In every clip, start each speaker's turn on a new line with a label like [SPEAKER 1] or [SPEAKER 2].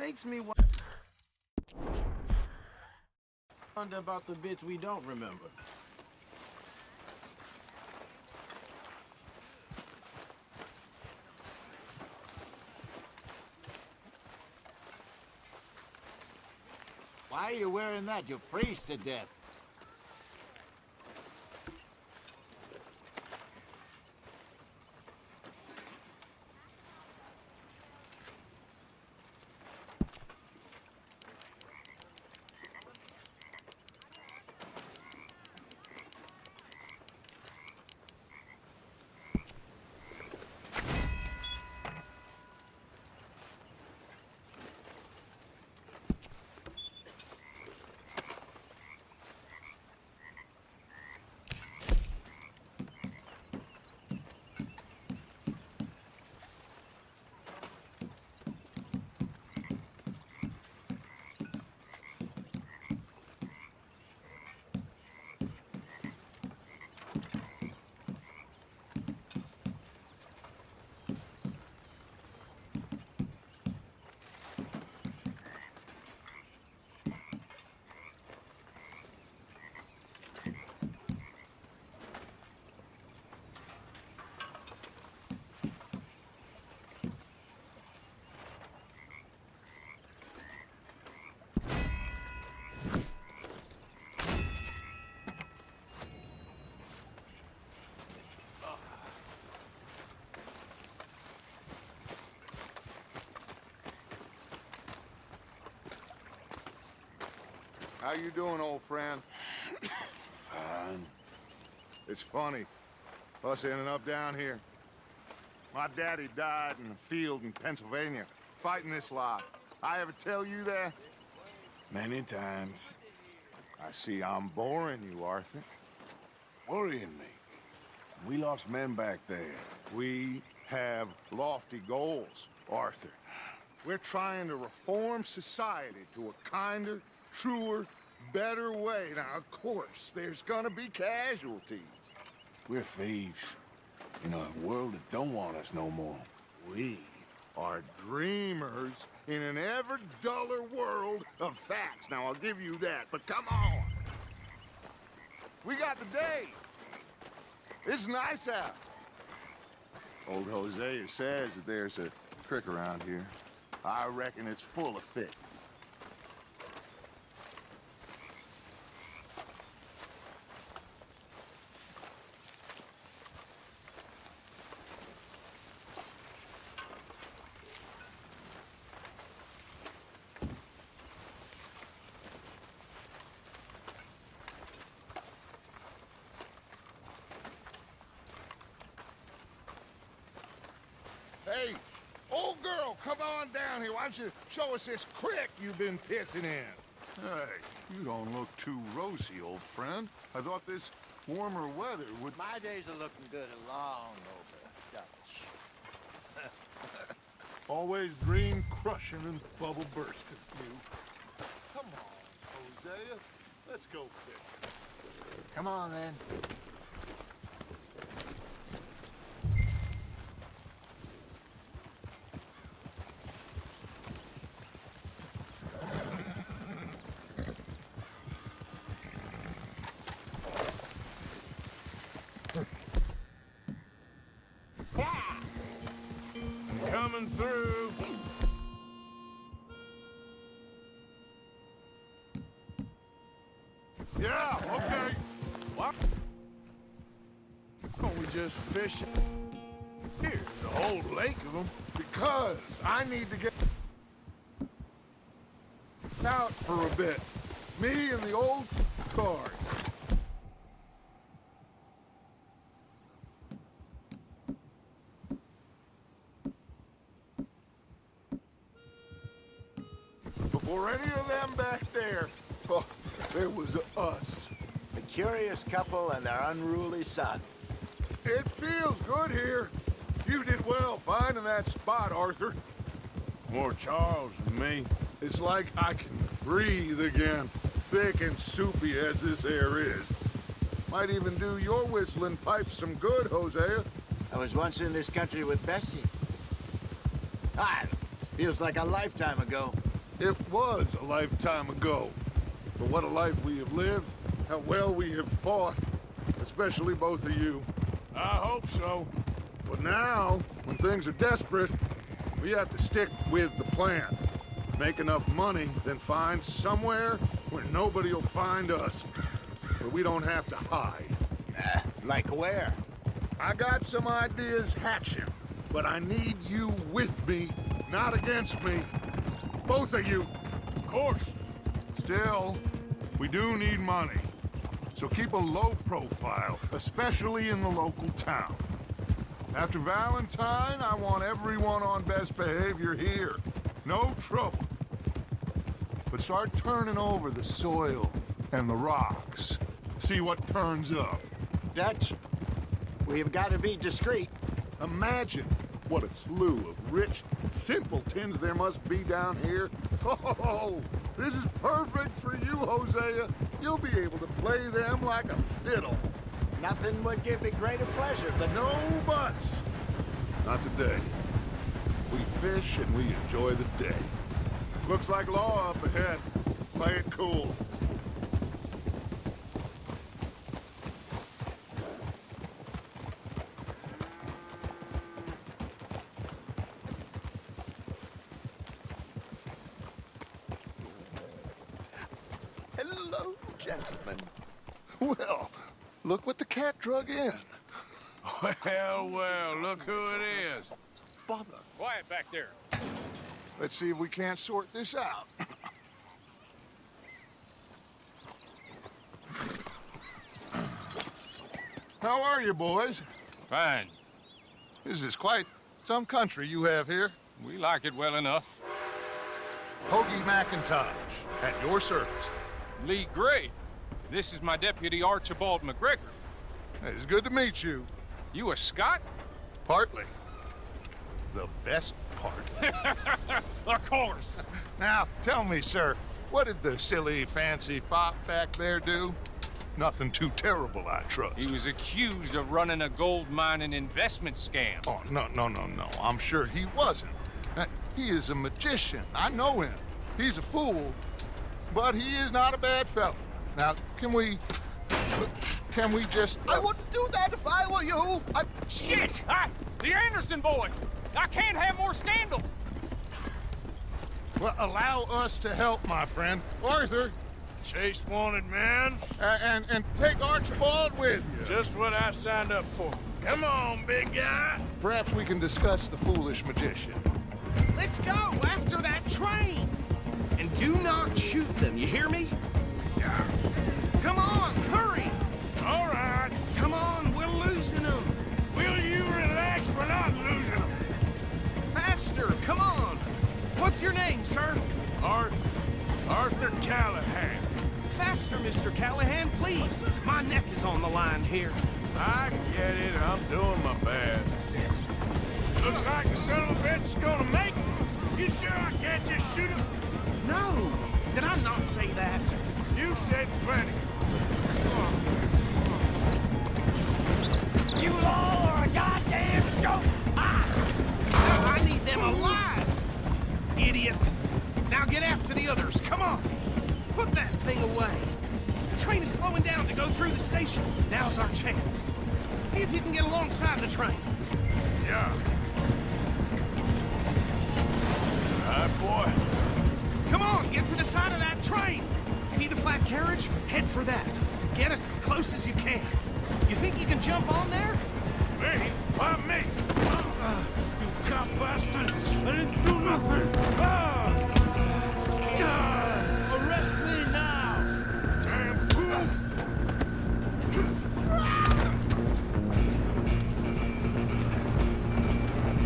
[SPEAKER 1] makes me wonder about the bits we don't remember.
[SPEAKER 2] Why are you wearing that? You'll freeze to death.
[SPEAKER 3] How you doing, old friend?
[SPEAKER 1] Fine.
[SPEAKER 3] It's funny, us ending up down here. My daddy died in a field in Pennsylvania, fighting this lot. I ever tell you that?
[SPEAKER 1] Many times.
[SPEAKER 3] I see I'm boring you, Arthur.
[SPEAKER 1] Worrying me. We lost men back there.
[SPEAKER 3] We have lofty goals, Arthur. We're trying to reform society to a kinder, truer, better way. Now, of course, there's gonna be casualties.
[SPEAKER 1] We're thieves. In a world that don't want us no more.
[SPEAKER 3] We are dreamers in an ever duller world of facts. Now, I'll give you that, but come on. We got the day. It's nice out. Old Hosea says that there's a creek around here. I reckon it's full of fish. Hey, old girl, come on down here. Why don't you show us this creek you've been pissing in?
[SPEAKER 4] Hey, you don't look too rosy, old friend. I thought this warmer weather would...
[SPEAKER 2] My days are looking good along over, Dutch.
[SPEAKER 4] Always dream crushing and bubble bursting, you. Come on, Hosea. Let's go fish.
[SPEAKER 2] Come on, then.
[SPEAKER 1] Coming through.
[SPEAKER 4] Yeah, okay.
[SPEAKER 1] What? Don't we just fish? Here's a whole lake of them.
[SPEAKER 4] Because I need to get out for a bit. Me and the old car. Before any of them back there, oh, there was us.
[SPEAKER 2] A curious couple and their unruly son.
[SPEAKER 4] It feels good here. You did well finding that spot, Arthur.
[SPEAKER 1] More Charles than me.
[SPEAKER 4] It's like I can breathe again, thick and soupy as this air is. Might even do your whistling pipes some good, Hosea.
[SPEAKER 2] I was once in this country with Bessie. Ah, feels like a lifetime ago.
[SPEAKER 4] It was a lifetime ago. But what a life we have lived, how well we have fought, especially both of you.
[SPEAKER 1] I hope so.
[SPEAKER 4] But now, when things are desperate, we have to stick with the plan. Make enough money, then find somewhere where nobody will find us. Where we don't have to hide.
[SPEAKER 3] Like where?
[SPEAKER 4] I got some ideas hatching, but I need you with me, not against me. Both of you.
[SPEAKER 1] Of course.
[SPEAKER 4] Still, we do need money. So keep a low profile, especially in the local town. After Valentine, I want everyone on best behavior here. No trouble. But start turning over the soil and the rocks. See what turns up.
[SPEAKER 3] Dutch, we've got to be discreet.
[SPEAKER 4] Imagine what a slew of rich simpletons there must be down here. Oh, this is perfect for you, Hosea. You'll be able to play them like a fiddle.
[SPEAKER 3] Nothing would give me greater pleasure than...
[SPEAKER 4] No buts. Not today. We fish and we enjoy the day. Looks like law up ahead. Play it cool.
[SPEAKER 3] Hello, gentlemen.
[SPEAKER 4] Well, look what the cat drug in.
[SPEAKER 1] Well, look who it is.
[SPEAKER 3] Bother.
[SPEAKER 2] Quiet back there.
[SPEAKER 4] Let's see if we can't sort this out. How are you, boys?
[SPEAKER 5] Fine.
[SPEAKER 4] This is quite some country you have here.
[SPEAKER 5] We like it well enough.
[SPEAKER 4] Hoagie McIntosh, at your service.
[SPEAKER 5] Lee Gray. This is my deputy Archibald McGregor.
[SPEAKER 4] It's good to meet you.
[SPEAKER 5] You a Scot?
[SPEAKER 4] Partly. The best part.
[SPEAKER 5] Of course.
[SPEAKER 4] Now, tell me, sir, what did the silly, fancy fop back there do? Nothing too terrible, I trust.
[SPEAKER 5] He was accused of running a gold mining investment scam.
[SPEAKER 4] Oh, no. I'm sure he wasn't. He is a magician. I know him. He's a fool, but he is not a bad fellow. Now, can we just...
[SPEAKER 3] I wouldn't do that if I were you.
[SPEAKER 5] Shit! The Anderson boys! I can't have more scandal!
[SPEAKER 4] Well, allow us to help, my friend. Arthur,
[SPEAKER 1] Chase wanted man.
[SPEAKER 4] and take Archibald with you.
[SPEAKER 1] Just what I signed up for. Come on, big guy.
[SPEAKER 4] Perhaps we can discuss the foolish magician.
[SPEAKER 6] Let's go after that train! And do not shoot them, you hear me?
[SPEAKER 1] Yeah.
[SPEAKER 6] Come on, hurry!
[SPEAKER 1] All right.
[SPEAKER 6] Come on, we're losing them!
[SPEAKER 1] Will you relax? We're not losing them.
[SPEAKER 6] Faster, come on! What's your name, sir?
[SPEAKER 1] Arthur Callahan.
[SPEAKER 6] Faster, Mr. Callahan, please! My neck is on the line here.
[SPEAKER 1] I get it. I'm doing my best. Looks like the son of a bitch is gonna make it. You sure I can't just shoot him?
[SPEAKER 6] No! Did I not say that?
[SPEAKER 1] You said plenty.
[SPEAKER 2] You all are a goddamn joke!
[SPEAKER 6] I need them alive! Idiot! Now get after the others, come on! Put that thing away! The train is slowing down to go through the station. Now's our chance. See if you can get alongside the train.
[SPEAKER 1] Yeah. All right, boy.
[SPEAKER 6] Come on, get to the side of that train! See the flat carriage? Head for that. Get us as close as you can. You think you can jump on there?
[SPEAKER 1] Me? Why me? You cop bastard! I didn't do nothing! Arrest me now! Damn fool!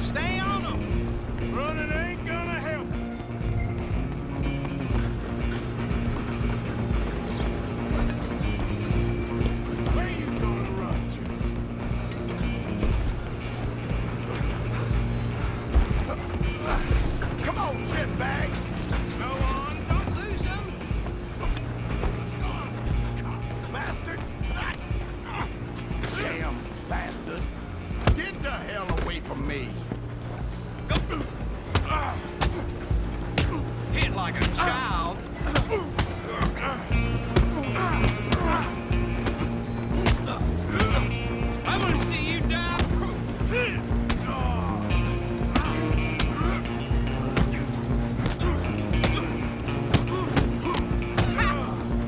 [SPEAKER 6] Stay on them!
[SPEAKER 1] Running ain't gonna help. Where you gonna run to?
[SPEAKER 3] Come on, shit,
[SPEAKER 2] like a child.
[SPEAKER 6] I want to see you die.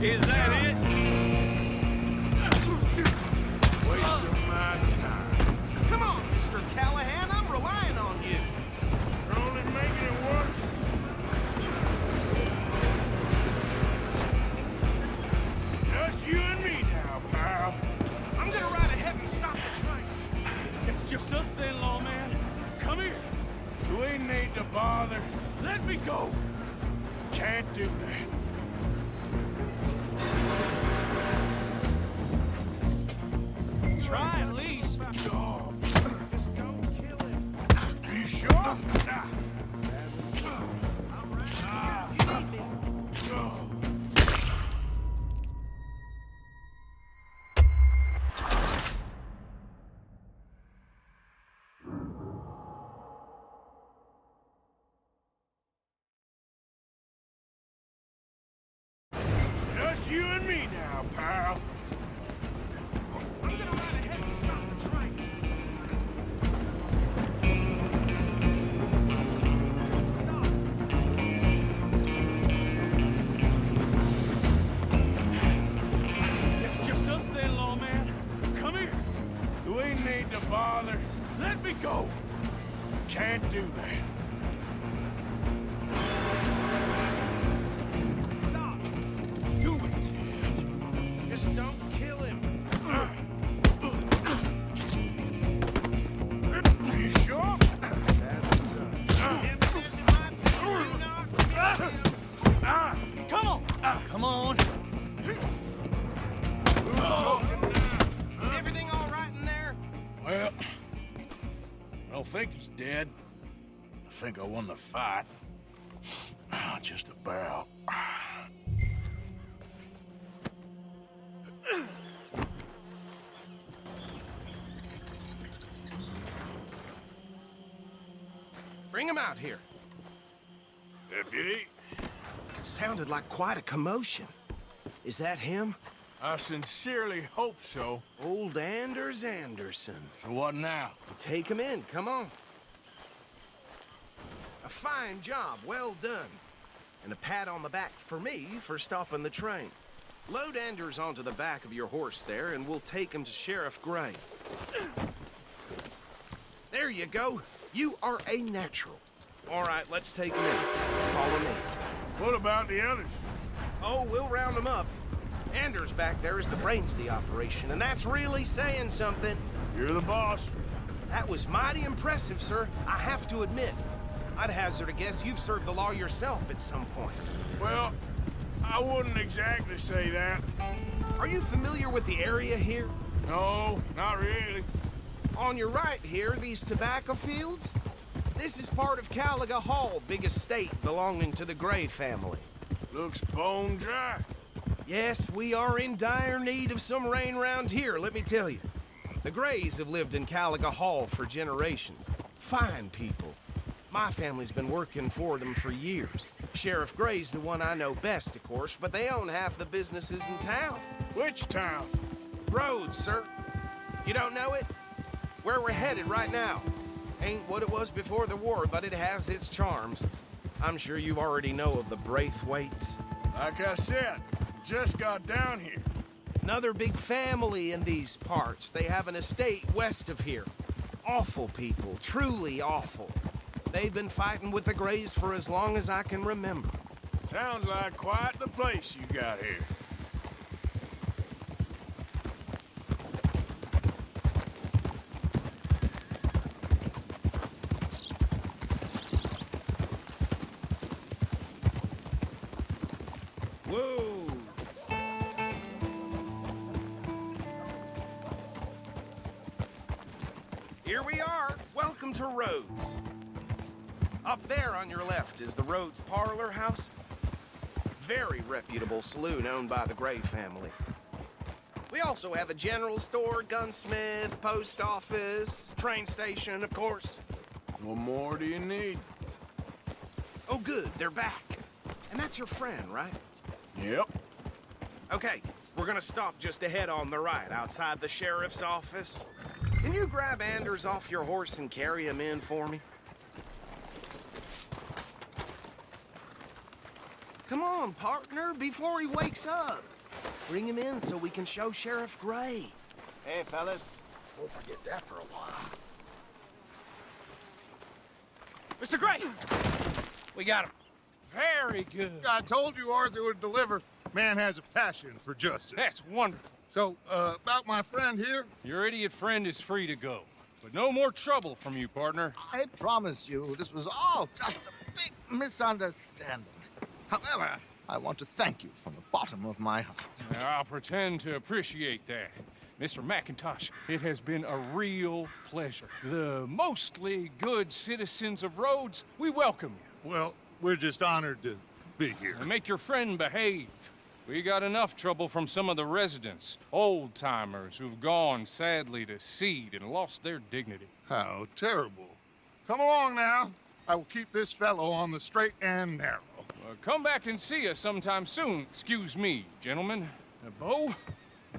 [SPEAKER 2] Is that it?
[SPEAKER 1] Wasting my time.
[SPEAKER 6] Come on, Mr. Callahan, I'm relying on you.
[SPEAKER 1] You're only making it worse. Just you and me now, pal.
[SPEAKER 6] I'm gonna ride ahead and stop the train.
[SPEAKER 5] It's just us then, lawman. Come here.
[SPEAKER 1] We need to bother.
[SPEAKER 5] Let me go.
[SPEAKER 1] Can't do that.
[SPEAKER 6] Try at least.
[SPEAKER 1] Oh,
[SPEAKER 6] Don't kill him.
[SPEAKER 1] are you sure?
[SPEAKER 6] If you need me.
[SPEAKER 1] Just you and me now, pal.
[SPEAKER 6] I'm gonna ride ahead and stop the train.
[SPEAKER 5] It's just us then, lawman. Come here.
[SPEAKER 1] Do we need to bother?
[SPEAKER 5] Let me go.
[SPEAKER 1] Can't do that.
[SPEAKER 6] Stop. Do it. Just don't kill him.
[SPEAKER 1] Are you sure?
[SPEAKER 5] Come on. Come on.
[SPEAKER 1] Who's talking now?
[SPEAKER 6] Is everything all right in there?
[SPEAKER 1] Well, I don't think he's dead. I think I won the fight. Just about.
[SPEAKER 6] Bring him out here.
[SPEAKER 1] Deputy,
[SPEAKER 6] Sounded like quite a commotion. Is that him?
[SPEAKER 1] I sincerely hope so.
[SPEAKER 6] Old Anders Anderson.
[SPEAKER 1] So what now?
[SPEAKER 6] Take him in, come on. A fine job, well done. And a pat on the back for me for stopping the train. Load Anders onto the back of your horse there, and we'll take him to Sheriff Gray. There you go. You are a natural. All right, let's take him in. Follow me.
[SPEAKER 1] What about the others?
[SPEAKER 6] Oh, we'll round them up. Anders back there is the brains of the operation, and that's really saying something.
[SPEAKER 1] You're the boss.
[SPEAKER 6] That was mighty impressive, sir. I have to admit. I'd hazard a guess you've served the law yourself at some point.
[SPEAKER 1] Well, I wouldn't exactly say that.
[SPEAKER 6] Are you familiar with the area here?
[SPEAKER 1] No, not really.
[SPEAKER 6] On your right here, these tobacco fields? This is part of Caliga Hall, big estate belonging to the Gray family.
[SPEAKER 1] Looks bone dry.
[SPEAKER 6] Yes, we are in dire need of some rain round here, let me tell you. The Grays have lived in Caliga Hall for generations. Fine people. My family's been working for them for years. Sheriff Gray's the one I know best, of course, but they own half the businesses in town.
[SPEAKER 1] Which town?
[SPEAKER 6] Rhodes, sir. You don't know it? Where we're headed right now. Ain't what it was before the war, but it has its charms. I'm sure you already know of the Braithwaites.
[SPEAKER 1] Like I said, just got down here.
[SPEAKER 6] Another big family in these parts. They have an estate west of here. Awful people, truly awful. They've been fighting with the Grays for as long as I can remember.
[SPEAKER 1] Sounds like quite the place you got here.
[SPEAKER 6] Whoa! Here we are. Welcome to Rhodes. Up there on your left is the Rhodes Parlor House. Very reputable saloon owned by the Gray family. We also have a general store, gunsmith, post office, train station, of course.
[SPEAKER 1] What more do you need?
[SPEAKER 6] Oh, good, they're back. And that's your friend, right?
[SPEAKER 1] Yep.
[SPEAKER 6] Okay, we're gonna stop just ahead on the right, outside the sheriff's office. Can you grab Anders off your horse and carry him in for me? Come on, partner, before he wakes up. Bring him in so we can show Sheriff Gray.
[SPEAKER 2] Hey, fellas.
[SPEAKER 3] Won't forget that for a while.
[SPEAKER 5] Mr. Gray! We got him. Very good.
[SPEAKER 4] I told you Arthur would deliver. Man has a passion for justice.
[SPEAKER 5] That's wonderful.
[SPEAKER 4] So, about my friend here?
[SPEAKER 5] Your idiot friend is free to go. But no more trouble from you, partner.
[SPEAKER 7] I promise you, this was all just a big misunderstanding. However, I want to thank you from the bottom of my heart.
[SPEAKER 5] I'll pretend to appreciate that. Mr. McIntosh, it has been a real pleasure. The mostly good citizens of Rhodes, we welcome you.
[SPEAKER 4] Well, we're just honored to be here.
[SPEAKER 5] And make your friend behave. We got enough trouble from some of the residents, old-timers who've gone, sadly, to seed and lost their dignity.
[SPEAKER 4] How terrible. Come along now. I will keep this fellow on the straight and narrow.
[SPEAKER 5] Come back and see us sometime soon. Excuse me, gentlemen. Bo,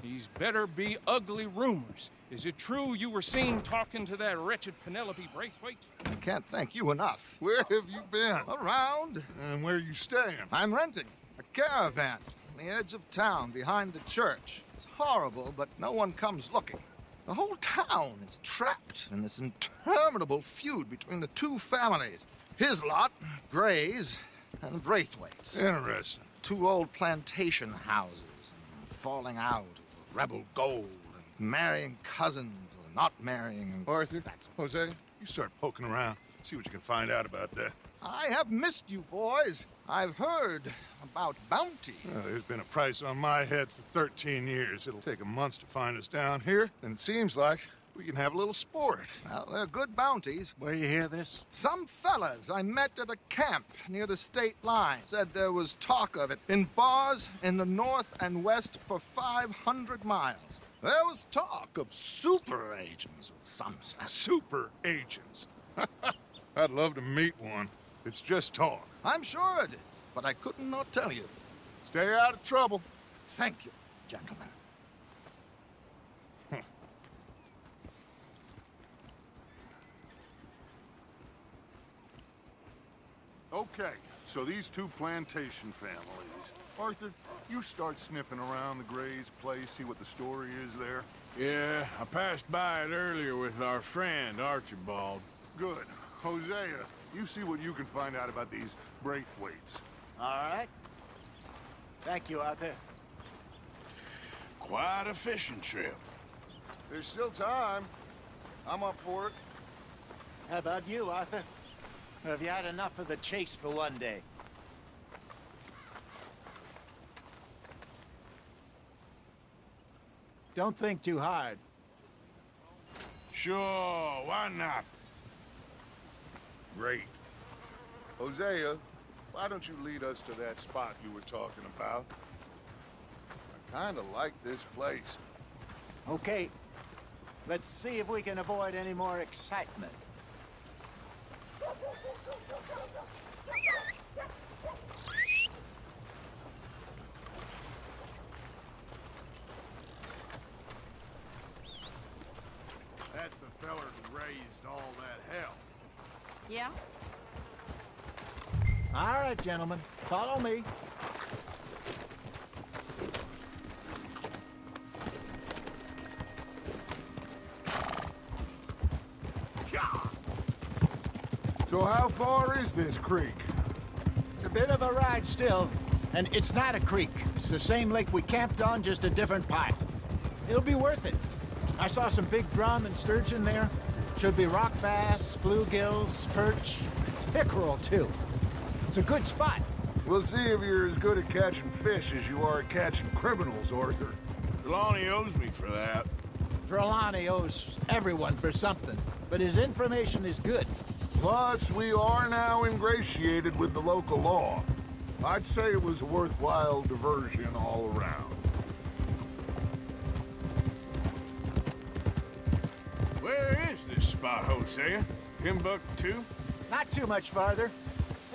[SPEAKER 5] these better be ugly rumors. Is it true you were seen talking to that wretched Penelope Braithwaite?
[SPEAKER 7] I can't thank you enough.
[SPEAKER 4] Where have you been?
[SPEAKER 7] Around,
[SPEAKER 4] And where you staying?
[SPEAKER 7] I'm renting a caravan on the edge of town behind the church. It's horrible, but no one comes looking. The whole town is trapped in this interminable feud between the two families. His lot, Gray's, and Braithwaite's.
[SPEAKER 4] Interesting.
[SPEAKER 7] Two old plantation houses, and falling out over rebel gold, and marrying cousins or not marrying.
[SPEAKER 4] Arthur,
[SPEAKER 7] That's
[SPEAKER 4] Jose, you start poking around. See what you can find out about that.
[SPEAKER 7] I have missed you, boys. I've heard about bounty.
[SPEAKER 4] Well, there's been a price on my head for 13 years. It'll take 'em months to find us down here, and it seems like we can have a little sport.
[SPEAKER 7] Well, they're good bounties.
[SPEAKER 2] Where you hear this?
[SPEAKER 7] Some fellas I met at a camp near the state line said there was talk of it in bars in the north and west for 500 miles. There was talk of super agents of some sort.
[SPEAKER 4] Super agents. I'd love to meet one. It's just talk.
[SPEAKER 7] I'm sure it is, but I couldn't not tell you.
[SPEAKER 4] Stay out of trouble.
[SPEAKER 7] Thank you, gentlemen.
[SPEAKER 4] Okay, so these two plantation families. Arthur, you start sniffing around the Gray's place, see what the story is there.
[SPEAKER 1] Yeah, I passed by it earlier with our friend, Archibald.
[SPEAKER 4] Good. Hosea, you see what you can find out about these Braithwaites.
[SPEAKER 2] All right. Thank you, Arthur.
[SPEAKER 1] Quite a fishing trip.
[SPEAKER 4] There's still time. I'm up for it.
[SPEAKER 2] How about you, Arthur? Or have you had enough of the chase for one day? Don't think too hard.
[SPEAKER 1] Sure, why not?
[SPEAKER 4] Great. Hosea, why don't you lead us to that spot you were talking about? I kind of like this place.
[SPEAKER 2] Okay. Let's see if we can avoid any more excitement.
[SPEAKER 3] That's the feller who raised all that hell.
[SPEAKER 8] Yeah?
[SPEAKER 2] All right, gentlemen. Follow me.
[SPEAKER 4] So how far is this creek?
[SPEAKER 2] It's a bit of a ride still, and it's not a creek. It's the same lake we camped on, just a different part. It'll be worth it. I saw some big drum and sturgeon there. Should be rock bass, bluegills, perch, pickerel too. It's a good spot.
[SPEAKER 4] We'll see if you're as good at catching fish as you are at catching criminals, Arthur.
[SPEAKER 1] Trelawney owes me for that.
[SPEAKER 2] Trelawney owes everyone for something, but his information is good.
[SPEAKER 4] Plus, we are now ingratiated with the local law. I'd say it was a worthwhile diversion all around.
[SPEAKER 1] Where is this spot, Hosea? Timbuktu?
[SPEAKER 2] Not too much farther.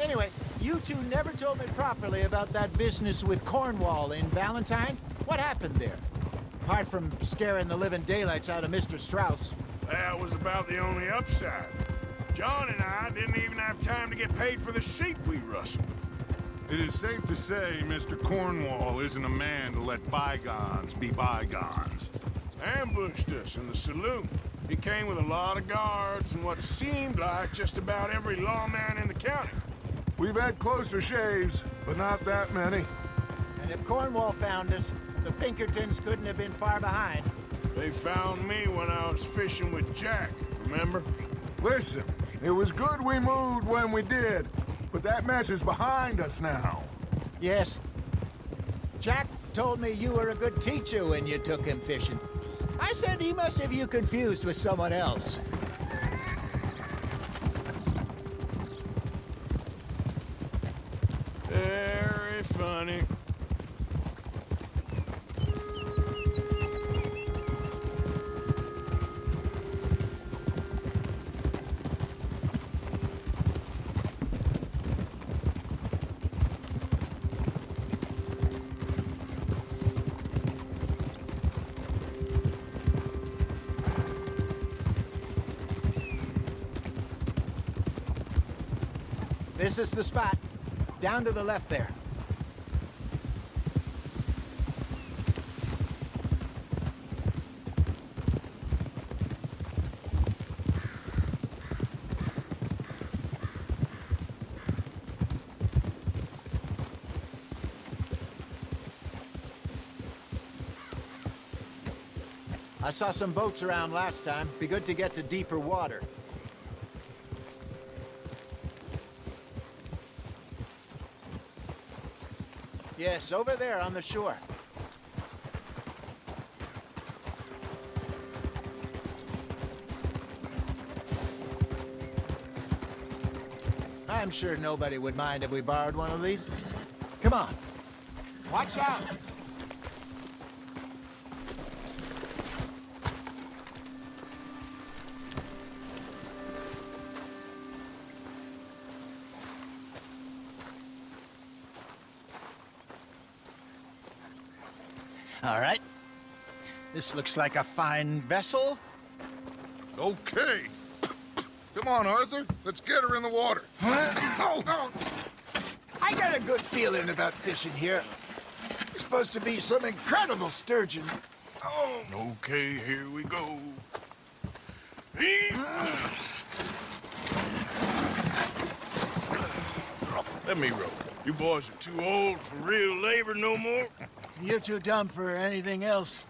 [SPEAKER 2] Anyway, You two never told me properly about that business with Cornwall in Valentine. What happened there? Apart from scaring the living daylights out of Mr. Strauss.
[SPEAKER 1] That was about the only upside. John and I didn't even have time to get paid for the sheep we rustled.
[SPEAKER 4] It is safe to say Mr. Cornwall isn't a man to let bygones be bygones.
[SPEAKER 1] Ambushed us in the saloon. He came with a lot of guards and what seemed like just about every lawman in the county.
[SPEAKER 4] We've had closer shaves, but not that many.
[SPEAKER 2] And if Cornwall found us, the Pinkertons couldn't have been far behind.
[SPEAKER 1] They found me when I was fishing with Jack, remember?
[SPEAKER 4] Listen, it was good we moved when we did, but that mess is behind us now.
[SPEAKER 2] Yes. Jack told me you were a good teacher when you took him fishing. I said he must have you confused with someone else.
[SPEAKER 1] Very funny.
[SPEAKER 2] This is the spot. Down to the left there. I saw some boats around last time. Be good to get to deeper water. Yes, over there on the shore. I'm sure nobody would mind if we borrowed one of these. Come on. Watch out! All right. This looks like a fine vessel.
[SPEAKER 4] Okay. Come on, Arthur. Let's get her in the water.
[SPEAKER 2] Oh. I got a good feeling about fishing here. It's supposed to be some incredible sturgeon. Oh.
[SPEAKER 1] Okay, here we go. Let me row. You boys are too old for real labor no more.
[SPEAKER 2] You're too dumb for anything else.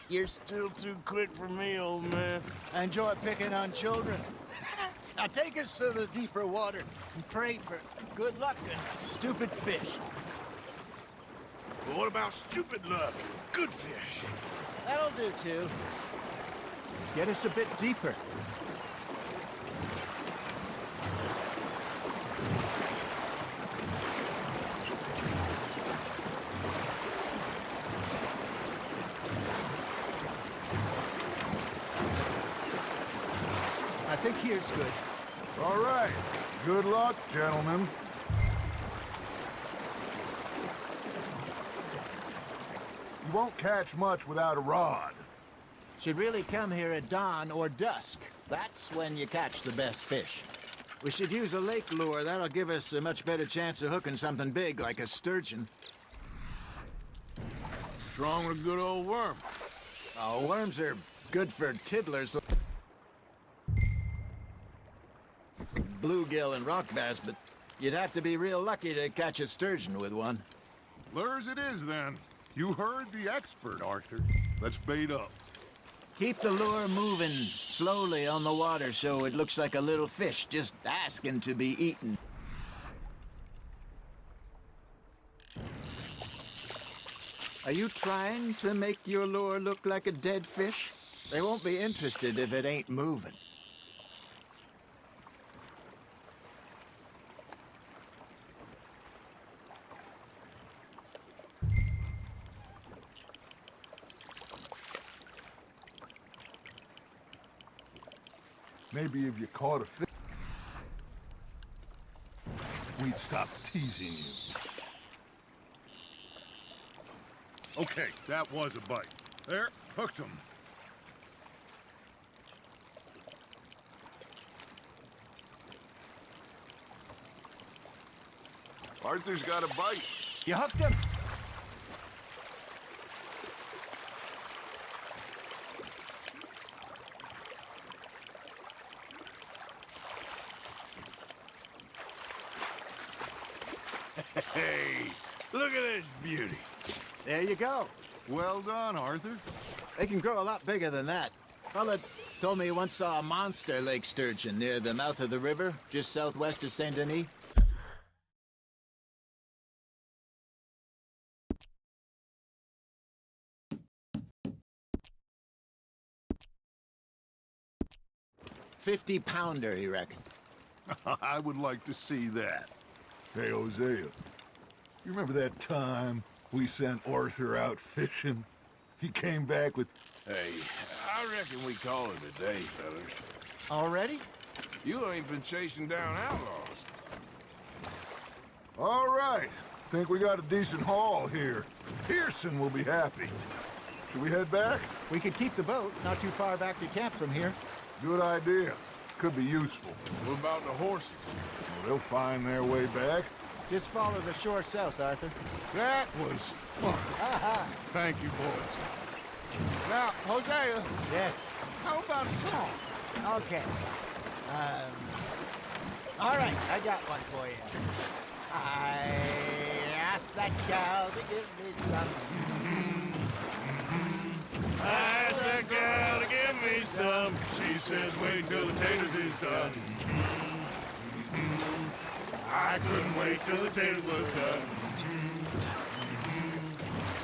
[SPEAKER 1] You're still too quick for me, old man.
[SPEAKER 2] I enjoy picking on children. Now take us to the deeper water and pray for good luck and stupid fish.
[SPEAKER 1] But what about stupid luck and good fish?
[SPEAKER 2] That'll do, too. Get us a bit deeper. I think here's good.
[SPEAKER 4] All right. Good luck, gentlemen. You won't catch much without a rod.
[SPEAKER 2] Should really come here at dawn or dusk. That's when you catch the best fish. We should use a lake lure. That'll give us a much better chance of hooking something big like a sturgeon.
[SPEAKER 1] What's wrong with a good old worm?
[SPEAKER 2] Oh, worms are good for tiddlers. Bluegill and rock bass, but you'd have to be real lucky to catch a sturgeon with one.
[SPEAKER 4] Lures it is, then. You heard the expert, Arthur. Let's bait up.
[SPEAKER 2] Keep the lure moving slowly on the water so it looks like a little fish just asking to be eaten. Are you trying to make your lure look like a dead fish? They won't be interested if it ain't moving.
[SPEAKER 4] Maybe if you caught a fish, we'd stop teasing you. Okay, that was a bite. There, hooked him.
[SPEAKER 3] Arthur's got a bite.
[SPEAKER 2] You hooked him?
[SPEAKER 1] Hey, look at this beauty.
[SPEAKER 2] There you go.
[SPEAKER 4] Well done, Arthur.
[SPEAKER 2] They can grow a lot bigger than that. Fella told me he once saw a monster lake sturgeon near the mouth of the river, just southwest of Saint Denis. $50-pounder, he reckoned.
[SPEAKER 4] I would like to see that. Hey, Hosea, you remember that time we sent Arthur out fishing? He came back with...
[SPEAKER 1] Hey, I reckon we call it a day, fellas.
[SPEAKER 2] Already?
[SPEAKER 1] You ain't been chasing down outlaws.
[SPEAKER 4] All right. Think we got a decent haul here. Pearson will be happy. Should we head back?
[SPEAKER 2] We could keep the boat not too far back to camp from here.
[SPEAKER 4] Good idea. Could be useful.
[SPEAKER 1] What about the horses?
[SPEAKER 4] Well, they'll find their way back.
[SPEAKER 2] Just follow the shore south, Arthur.
[SPEAKER 4] That was fun. Thank you, boys. Now, Hosea,
[SPEAKER 2] Yes.
[SPEAKER 4] how about a song?
[SPEAKER 2] Okay. All right, I got one for you. I asked that gal to give me some.
[SPEAKER 1] I asked that gal to give me some. She says wait till the taters is done. I couldn't wait till the taters was done.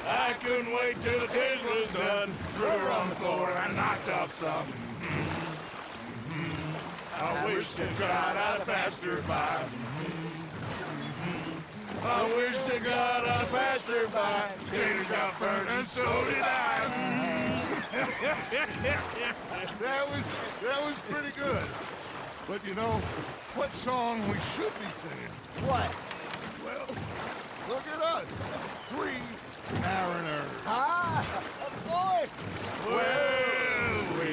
[SPEAKER 1] I couldn't wait till the taters was done. Threw her on the floor and knocked off some. I wish to God I'd passed her by. I wish to God I passed her by. Taters got burned and so did I.
[SPEAKER 4] That was pretty good. But you know, what song we should be singing?
[SPEAKER 2] What?
[SPEAKER 4] Well, look at us. 3 mariners.
[SPEAKER 2] Ah, of course.
[SPEAKER 1] Well, we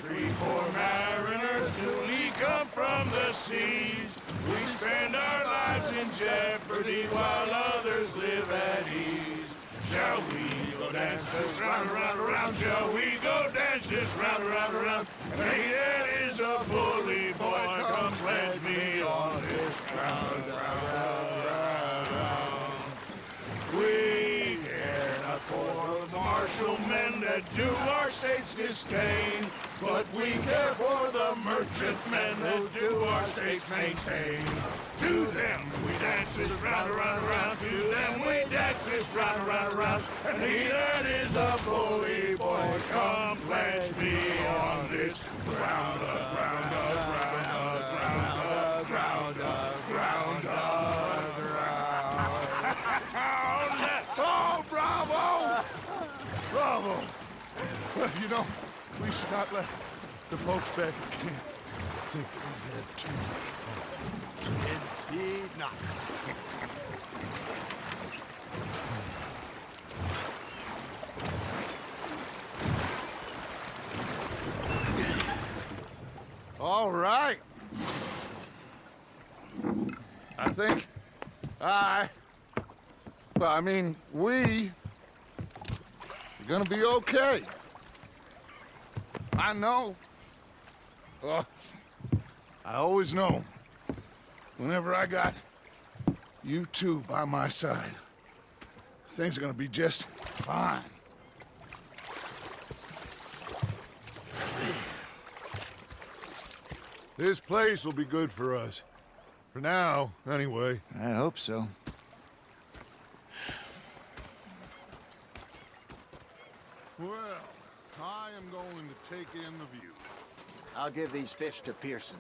[SPEAKER 1] 3 poor mariners newly come from the seas. We spend our lives in jeopardy while others live at ease. Shall we go dance this round, around, around? Shall we go dance this round, around, around? And he that is a bully boy, come pledge me on this ground, ground. We care not for the martial men that do our state's disdain, but we care for the merchant men that do our state's maintain. To them we dance this round, around, around. To them we dance this round, around, around. And he that is a bully boy, come pledge me on this ground, ground, ground, ground, ground, ground, ground. Oh, bravo! Bravo!
[SPEAKER 4] Well, you know, we should not let the folks back at camp think that we had too much fun.
[SPEAKER 2] Indeed not.
[SPEAKER 4] All right. I think we are gonna be okay. I know. I always know. Whenever I got you two by my side, things are gonna be just fine. This place will be good for us. For now, anyway.
[SPEAKER 2] I hope so.
[SPEAKER 4] Well, I am going to take in the view.
[SPEAKER 2] I'll give these fish to Pearson.